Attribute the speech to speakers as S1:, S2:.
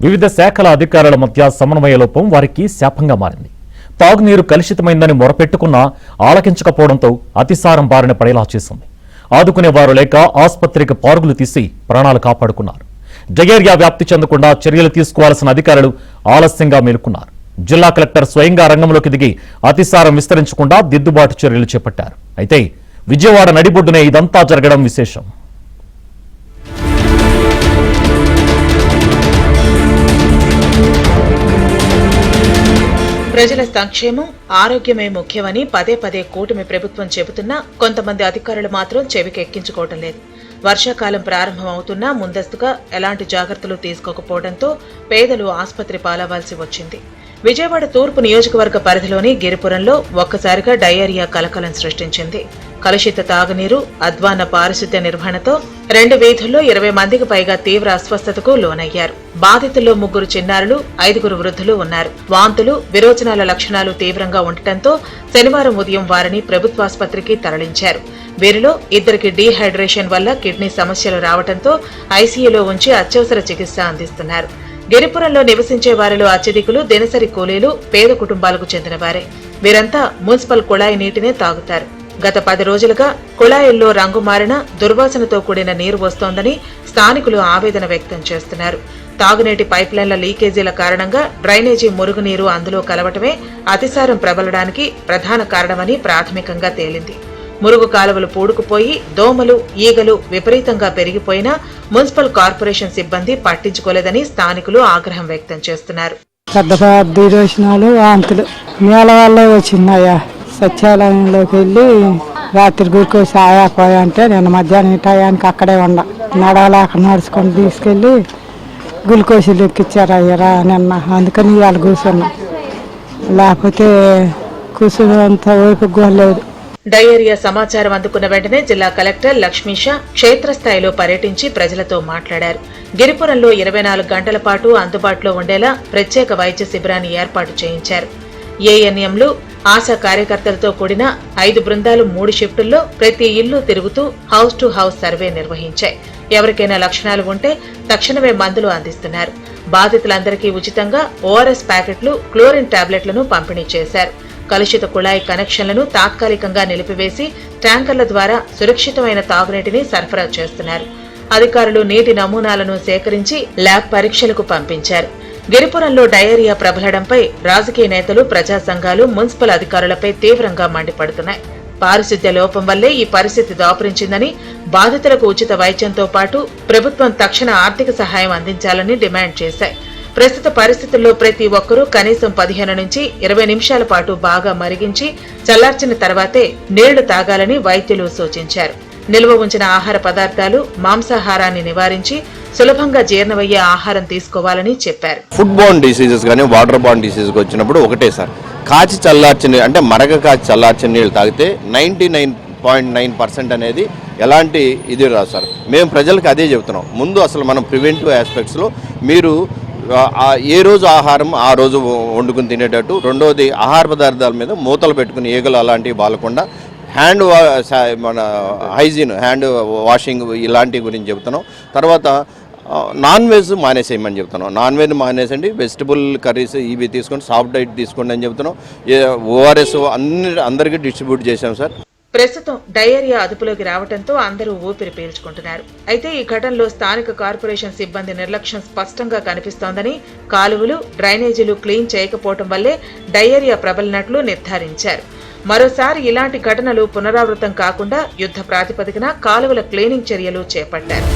S1: వివిధ శాఖల అధికారుల మధ్య సమన్వయ లోపం వారికి శాపంగా మారింది. తాగునీరు కలుషితమైందని మొరపెట్టుకున్నా ఆలకించకపోవడంతో అతిసారం బారిన పడేలా చేసింది. ఆదుకునేవారు లేక ఆసుపత్రికి పారుగులు తీసి ప్రాణాలు కాపాడుకున్నారు. డయేరియా వ్యాప్తి చెందకుండా చర్యలు తీసుకోవాల్సిన అధికారులు ఆలస్యంగా మేలుకున్నారు. జిల్లా కలెక్టర్ స్వయంగా రంగంలోకి దిగి అతిసారం విస్తరించకుండా దిద్దుబాటు చర్యలు చేపట్టారు. అయితే విజయవాడ నడిబొడ్డునే ఇదంతా జరగడం విశేషం.
S2: ప్రజల సంక్షేమం, ఆరోగ్యమే ముఖ్యమని పదే పదే కూటమి ప్రభుత్వం చెబుతున్నా కొంతమంది అధికారులు మాత్రం చెవికి ఎక్కించుకోవడం లేదు. వర్షాకాలం ప్రారంభమవుతున్నా ముందస్తుగా ఎలాంటి జాగ్రత్తలు తీసుకోకపోవడంతో పేదలు ఆసుపత్రి పాలవాల్సి వచ్చింది. విజయవాడ తూర్పు నియోజకవర్గ పరిధిలోని గిరిపురంలో ఒక్కసారిగా డయేరియా కలకలం సృష్టించింది. కలుషిత తాగునీరు, అధ్వాన్న పారిశుద్ధ్య నిర్వహణతో 2 వీధుల్లో 20 మందికి పైగా తీవ్ర అస్వస్థతకు లోనయ్యారు. బాధితుల్లో 3 చిన్నారులు, 5 వృద్ధులు ఉన్నారు. వాంతులు, విరోచనాల లక్షణాలు తీవ్రంగా ఉండటంతో శనివారం ఉదయం వారిని ప్రభుత్వాసుపత్రికి తరలించారు. వీరిలో 2కి డీహైడ్రేషన్ వల్ల కిడ్నీ సమస్యలు రావడంతో ఐసీయూలో ఉంచి అత్యవసర చికిత్స అందిస్తున్నారు. గిరిపురంలో నివసించే వారిలో అత్యధికులు దినసరి కూలీలు, పేద కుటుంబాలకు చెందినవారే. వీరంతా మున్సిపల్ కుళాయి నీటినే తాగుతారు. గత 10 రోజులుగా కుళాయిల్లో రంగు మారిన దుర్వాసనతో కూడిన నీరు వస్తోందని స్థానికులు ఆవేదన వ్యక్తం చేస్తున్నారు. తాగునీటి పైప్లైన్ల లీకేజీల కారణంగా డ్రైనేజీ మురుగునీరు అందులో కలవటమే అతిసారం ప్రబలడానికి ప్రధాన కారణమని ప్రాథమికంగా తేలింది. మురుగు కాలువలు పూడుకుపోయి దోమలు, ఈగలు విపరీతంగా పెరిగిపోయినా మున్సిపల్ కార్పొరేషన్ సిబ్బంది పట్టించుకోలేదని స్థానికులు ఆగ్రహం వ్యక్తం చేస్తున్నారు.
S3: నేల వల్ల వచ్చిందయ్యా. సచివాలయంలోకి వెళ్ళి రాత్రి గ్లూకోజ్ ఆయాపోయా అంటే నేను మధ్యాహ్నం టయానికి అక్కడే ఉండ నడవలేక నడుచుకొని తీసుకెళ్ళి గ్లూకోజులు ఎక్కిచ్చారయ్యారా నిన్న. అందుకని ఇవాళ కూర్చున్నా, లేకపోతే కూర్చున్నంత ఓపిక లేదు.
S2: డయేరియా సమాచారం అందుకున్న వెంటనే జిల్లా కలెక్టర్ లక్ష్మీష క్షేత్రస్థాయిలో పర్యటించి ప్రజలతో మాట్లాడారు. గిరిపురంలో 24 గంటల పాటు అందుబాటులో ఉండేలా ప్రత్యేక వైద్య శిబిరాన్ని ఏర్పాటు చేయించారు. ఏఎన్ఎంలు, ఆశా కార్యకర్తలతో కూడిన 5 బృందాలు 3 షిఫ్టుల్లో ప్రతి ఇల్లు తిరుగుతూ హౌస్ టు హౌస్ సర్వే నిర్వహించాయి. ఎవరికైనా లక్షణాలు ఉంటే తక్షణమే మందులు అందిస్తున్నారు. బాధితులందరికీ ఉచితంగా ఓఆర్ఎస్ ప్యాకెట్లు, క్లోరిన్ టాబ్లెట్లను పంపిణీ చేశారు. కలుషిత కుళాయి కనెక్షన్లను తాత్కాలికంగా నిలిపివేసి ట్యాంకర్ల ద్వారా సురక్షితమైన తాగునీటిని సరఫరా చేస్తున్నారు. అధికారులు నీటి నమూనాలను సేకరించి ల్యాబ్ పరీక్షలకు పంపించారు. గిరిపురంలో డయేరియా ప్రబలడంపై రాజకీయ నేతలు, ప్రజా సంఘాలు, మున్సిపల్ అధికారులపై తీవ్రంగా మండిపడుతున్నాయి. పారిశుద్ధ్య లోపం వల్లే ఈ పరిస్థితి దాపురించిందని, బాధితులకు ఉచిత వైద్యంతో పాటు ప్రభుత్వం తక్షణ ఆర్థిక సహాయం అందించాలని డిమాండ్ చేశాయి. ప్రస్తుత పరిస్థితుల్లో ప్రతి ఒక్కరూ కనీసం 15 నుంచి 20 నిమిషాల పాటు బాగా మరిగించి చల్లార్చిన తర్వాతే నీళ్లు తాగాలని వైద్యులు సూచించారు. నిల్వ ఉంచిన ఆహార పదార్థాలు, మాంసాహారాన్ని నివారించి సులభంగా జీర్ణమయ్యే ఆహారం తీసుకోవాలని చెప్పారు.
S4: ఫుడ్ బోర్న్ డిసీజెస్ కానీ వాటర్ బోర్న్ డిసీజ్ వచ్చినప్పుడు ఒకటే సార్, కాచి చల్లార్చిన అంటే మరగ కాచి చల్లార్చిన నీళ్ళు తాగితే 99.9% అనేది ఎలాంటి ఇది రాదు సార్. మేము ప్రజలకు అదే చెబుతున్నాం. ముందు అసలు మనం ప్రివెంటివ్ ఆస్పెక్ట్స్లో మీరు ఏ రోజు ఆహారం ఆ రోజు వండుకుని తినేటట్టు, రెండోది ఆహార పదార్థాల మీద మూతలు పెట్టుకుని ఈగలు అలాంటివి బాలకుండా మన హైజీన్, హ్యాండ్ వాషింగ్ ఇలాంటి గురించి చెప్తున్నాం. తర్వాత నాన్ వెజ్ మానేసేయమని చెప్తున్నాం. నాన్ వెజ్ మానేసండి, వెజిటబుల్ కర్రీస్ ఇవి తీసుకొని సాఫ్ట్ డైట్ తీసుకోండి అని చెప్తున్నాం. ఓఆర్ఎస్ అందరికీ డిస్ట్రిబ్యూట్ చేశాం సార్.
S2: ప్రస్తుతం డయేరియా అదుపులోకి రావడంతో అందరూ ఊపిరి పీల్చుకుంటున్నారు. అయితే ఈ ఘటనలో స్థానిక కార్పొరేషన్ సిబ్బంది నిర్లక్ష్యం స్పష్టంగా కనిపిస్తోందని, కాలువలు, డ్రైనేజీలు క్లీన్ చేయకపోవడం వల్లే డయేరియా ప్రబలినట్లు నిర్ధారించారు. మరోసారి ఇలాంటి ఘటనలు పునరావృతం కాకుండా యుద్ధ ప్రాతిపదికన కాలువల క్లీనింగ్ చర్యలు చేపట్టారు.